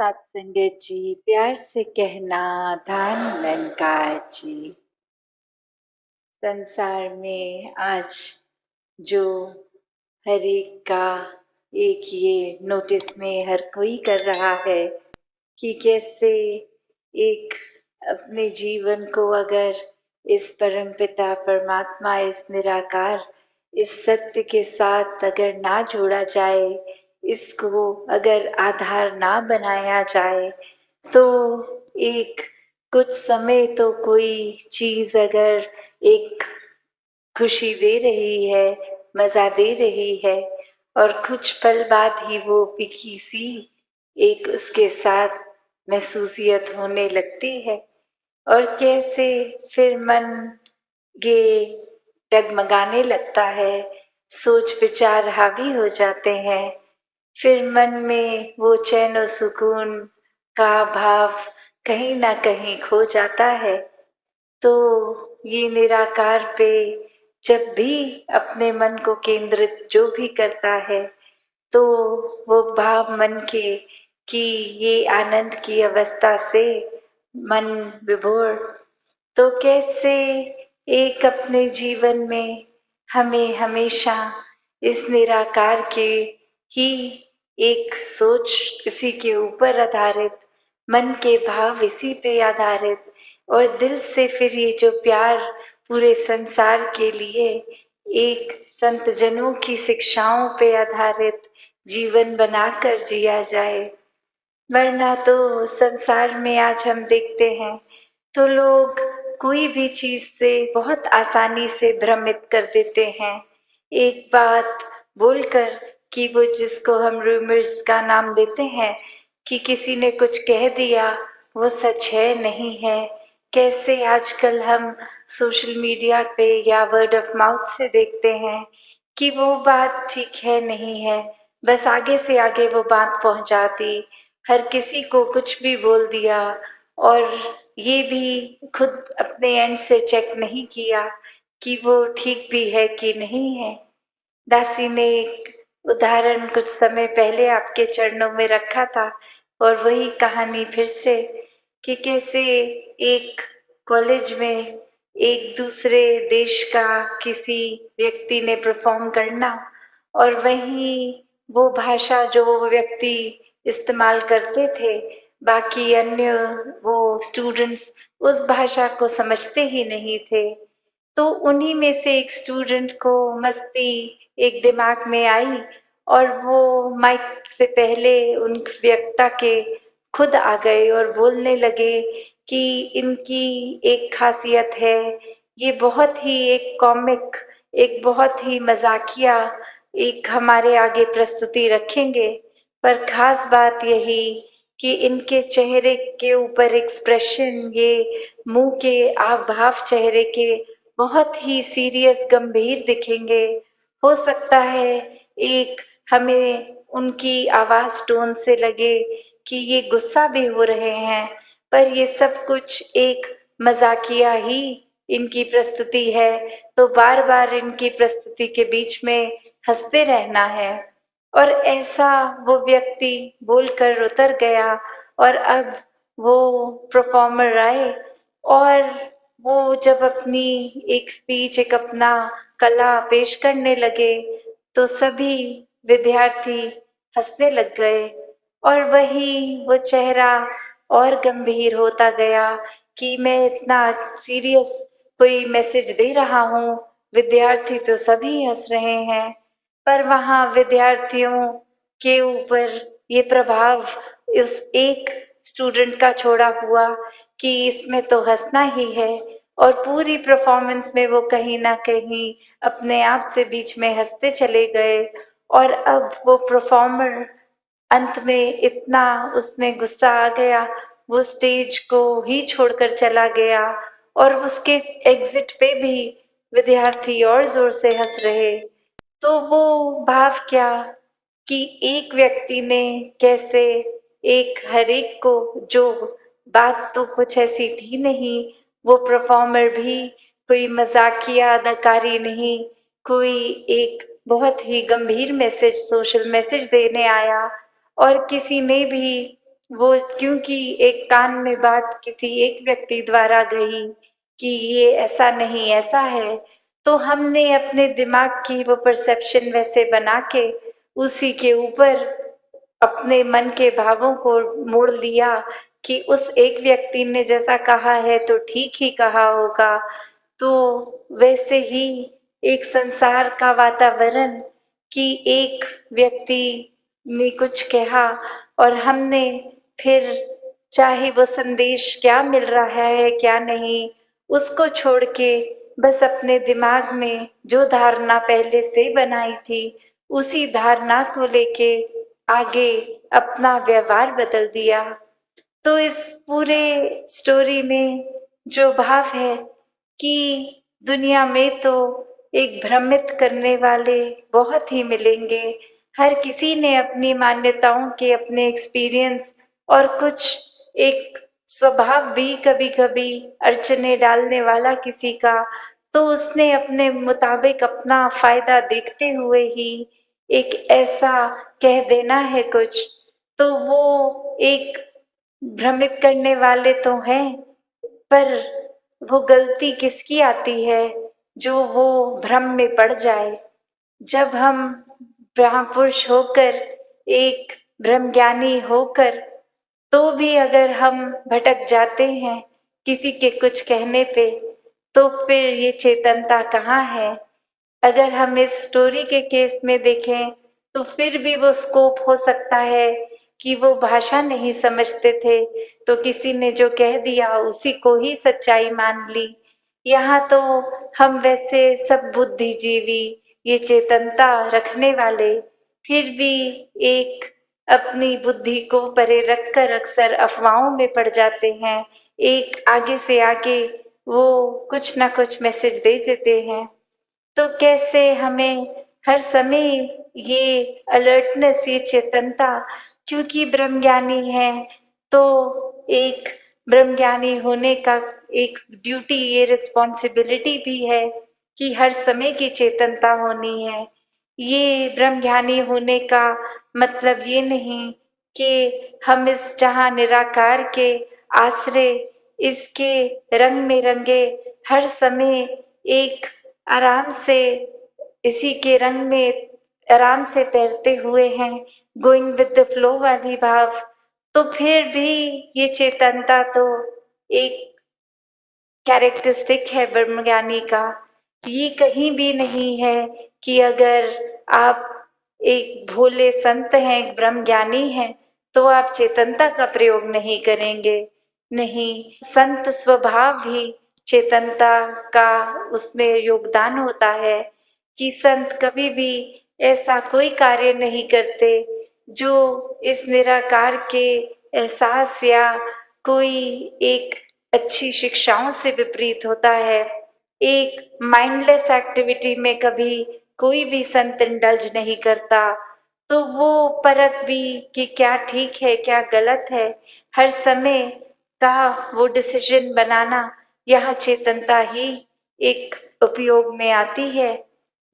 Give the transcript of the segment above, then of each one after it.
सत्संगत जी, प्यार से कहना धन निरंकार जी। संसार में आज जो हर एक का एक ये नोटिस में हर कोई कर रहा है कि कैसे एक अपने जीवन को अगर इस परमपिता परमात्मा, इस निराकार, इस सत्य के साथ अगर ना जोड़ा जाए, इसको अगर आधार ना बनाया जाए, तो एक कुछ समय तो कोई चीज अगर एक खुशी दे रही है, मजा दे रही है, और कुछ पल बाद ही वो फीकी सी एक उसके साथ महसूसियत होने लगती है। और कैसे फिर मन ये डगमगाने लगता है, सोच विचार हावी हो जाते हैं, फिर मन में वो चैन और सुकून का भाव कहीं ना कहीं खो जाता है। तो ये निराकार पे जब भी अपने मन को केंद्रित जो भी करता है, तो वो भाव मन के कि ये आनंद की अवस्था से मन विभोर, तो कैसे एक अपने जीवन में हमें हमेशा इस निराकार के ही एक सोच, इसी के ऊपर आधारित, मन के भाव इसी पे आधारित, और दिल से फिर ये जो प्यार पूरे संसार के लिए एक संत जनों की शिक्षाओं पे आधारित जीवन बनाकर जिया जाए। वरना तो संसार में आज हम देखते हैं तो लोग कोई भी चीज से बहुत आसानी से भ्रमित कर देते हैं, एक बात बोलकर कि वो जिसको हम रूमर्स का नाम देते हैं कि किसी ने कुछ कह दिया वो सच है नहीं है। कैसे आजकल हम सोशल मीडिया पे या वर्ड ऑफ माउथ से देखते हैं कि वो बात ठीक है नहीं है, बस आगे से आगे वो बात पहुंचा दी, हर किसी को कुछ भी बोल दिया, और ये भी खुद अपने एंड से चेक नहीं किया कि वो ठीक भी है कि नहीं है। दासी ने एक उदाहरण कुछ समय पहले आपके चरणों में रखा था, और वही कहानी फिर से कि कैसे एक कॉलेज में एक दूसरे देश का किसी व्यक्ति ने परफॉर्म करना, और वहीं वो भाषा जो वो व्यक्ति इस्तेमाल करते थे, बाकी अन्य वो स्टूडेंट्स उस भाषा को समझते ही नहीं थे। तो उन्हीं में से एक स्टूडेंट को मस्ती एक दिमाग में आई, और वो माइक से पहले उन वक्ता के खुद आ गए और बोलने लगे कि इनकी एक खासियत है, ये बहुत ही एक कॉमिक, एक बहुत ही मजाकिया एक हमारे आगे प्रस्तुति रखेंगे, पर खास बात यही कि इनके चेहरे के ऊपर एक्सप्रेशन, ये मुंह के हाव भाव चेहरे के बहुत ही सीरियस गंभीर दिखेंगे। हो सकता है एक हमें उनकी आवाज टोन से लगे कि ये गुस्सा भी हो रहे हैं, पर ये सब कुछ एक मजाकिया ही इनकी प्रस्तुति है, तो बार बार इनकी प्रस्तुति के बीच में हंसते रहना है। और ऐसा वो व्यक्ति बोलकर उतर गया, और अब वो परफॉर्मर आए, और वो जब अपनी एक स्पीच, एक अपना कला पेश करने लगे, तो सभी विद्यार्थी हंसने लग गए, और वही वो चेहरा और गंभीर होता गया कि मैं इतना सीरियस कोई मैसेज दे रहा हूँ, विद्यार्थी तो सभी हंस रहे हैं, पर वहाँ विद्यार्थियों के ऊपर ये प्रभाव उस एक स्टूडेंट का छोड़ा हुआ कि इसमें तो हंसना ही है, और पूरी परफॉर्मेंस में वो कहीं ना कहीं अपने आप से बीच में हंसते चले गए। और अब वो परफॉर्मर अंत में इतना उसमें गुस्सा आ गया, वो स्टेज को ही छोड़कर चला गया, और उसके एग्जिट पे भी विद्यार्थी और जोर से हंस रहे। तो वो भाव क्या कि एक व्यक्ति ने कैसे एक हर एक को, जो बात तो कुछ ऐसी थी नहीं, वो परफॉर्मर भी कोई मजाकिया अदाकारी नहीं, कोई एक बहुत ही गंभीर मैसेज, सोशल मैसेज देने आया, और किसी ने भी वो क्योंकि एक कान में बात किसी एक व्यक्ति द्वारा गई कि ये ऐसा नहीं ऐसा है, तो हमने अपने दिमाग की वो परसेप्शन वैसे बना के उसी के ऊपर अपने मन के भावों को मोड़ लिया कि उस एक व्यक्ति ने जैसा कहा है तो ठीक ही कहा होगा। तो वैसे ही एक संसार का वातावरण कि एक व्यक्ति ने कुछ कहा और हमने फिर चाहे वो संदेश क्या मिल रहा है क्या नहीं, उसको छोड़ के बस अपने दिमाग में जो धारणा पहले से बनाई थी उसी धारणा को लेके आगे अपना व्यवहार बदल दिया। तो इस पूरे स्टोरी में जो भाव है कि दुनिया में तो एक भ्रमित करने वाले बहुत ही मिलेंगे। हर किसी ने अपनी मान्यताओं के अपने एक्सपीरियंस और कुछ एक स्वभाव भी कभी कभी अड़चने डालने वाला किसी का, तो उसने अपने मुताबिक अपना फायदा देखते हुए ही एक ऐसा कह देना है कुछ, तो वो एक भ्रमित करने वाले तो हैं, पर वो गलती किसकी आती है जो वो भ्रम में पड़ जाए। जब हम महापुरुष होकर एक ब्रह्मज्ञानी होकर तो भी अगर हम भटक जाते हैं किसी के कुछ कहने पे, तो फिर ये चेतनता कहाँ है। अगर हम इस स्टोरी के केस में देखें तो फिर भी वो स्कोप हो सकता है कि वो भाषा नहीं समझते थे तो किसी ने जो कह दिया उसी को ही सच्चाई मान ली। यहाँ तो हम वैसे सब बुद्धिजीवी ये चेतनता रखने वाले फिर भी एक अपनी बुद्धि को परे रखकर अक्सर अफवाहों में पड़ जाते हैं। एक आगे से आगे वो कुछ ना कुछ मैसेज दे देते हैं। तो कैसे हमें हर समय ये अलर्टनेस, ये चेतनता, क्योंकि ब्रह्मज्ञानी है तो एक ब्रह्मज्ञानी होने का एक ड्यूटी, ये रिस्पॉन्सिबिलिटी भी है कि हर समय की चेतनता होनी है। ये ब्रह्मज्ञानी होने का मतलब ये नहीं कि हम इस जहाँ निराकार के आश्रय इसके रंग में रंगे हर समय एक आराम से इसी के रंग में आराम से तैरते हुए हैं, गोइंग विद द फ्लो वाली भाव। तो फिर भी ये चेतनता तो एक कैरेक्टरिस्टिक है ब्रह्मज्ञानी का। ये कहीं भी नहीं है कि अगर आप एक भोले संत हैं, एक ब्रह्मज्ञानी हैं, तो आप चेतनता का प्रयोग नहीं करेंगे। नहीं, संत स्वभाव भी चेतनता का उसमें योगदान होता है कि संत कभी भी ऐसा कोई कार्य नहीं करते जो इस निराकार के एहसास या कोई एक अच्छी शिक्षाओं से विपरीत होता है। एक माइंडलेस एक्टिविटी में कभी कोई भी संत इंडल्ज नहीं करता। तो वो परख भी कि क्या ठीक है क्या गलत है, हर समय का वो डिसीजन बनाना, यह चेतनता ही एक उपयोग में आती है।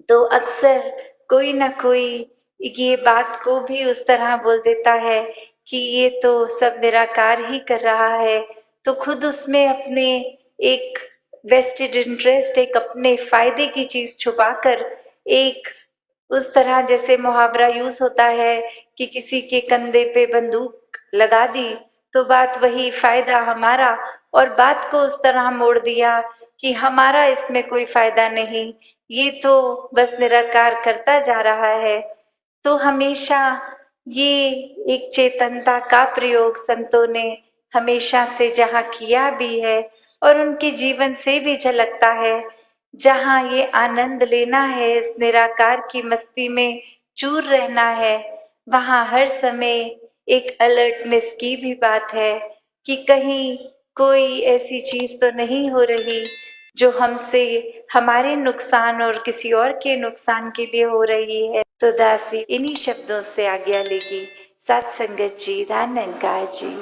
तो अक्सर कोई ना कोई ये बात को भी उस तरह बोल देता है कि ये तो सब निराकार ही कर रहा है, तो खुद उसमें अपने एक वेस्टेड इंटरेस्ट, एक अपने फायदे की चीज छुपाकर एक उस तरह जैसे मुहावरा यूज होता है कि किसी के कंधे पे बंदूक लगा दी तो बात वही फायदा हमारा, और बात को उस तरह मोड़ दिया कि हमारा इसमें कोई फायदा नहीं, ये तो बस निराकार करता जा रहा है। तो हमेशा ये एक चेतनता का प्रयोग संतों ने हमेशा से जहाँ किया भी है और उनके जीवन से भी झलकता है। जहाँ ये आनंद लेना है, इस निराकार की मस्ती में चूर रहना है, वहाँ हर समय एक अलर्टनेस की भी बात है कि कहीं कोई ऐसी चीज तो नहीं हो रही जो हमसे हमारे नुकसान और किसी और के नुकसान के लिए हो रही है। तो दासी इन्हीं शब्दों से आज्ञा लेगी। सत्संगत जी, धन निरंकार जी।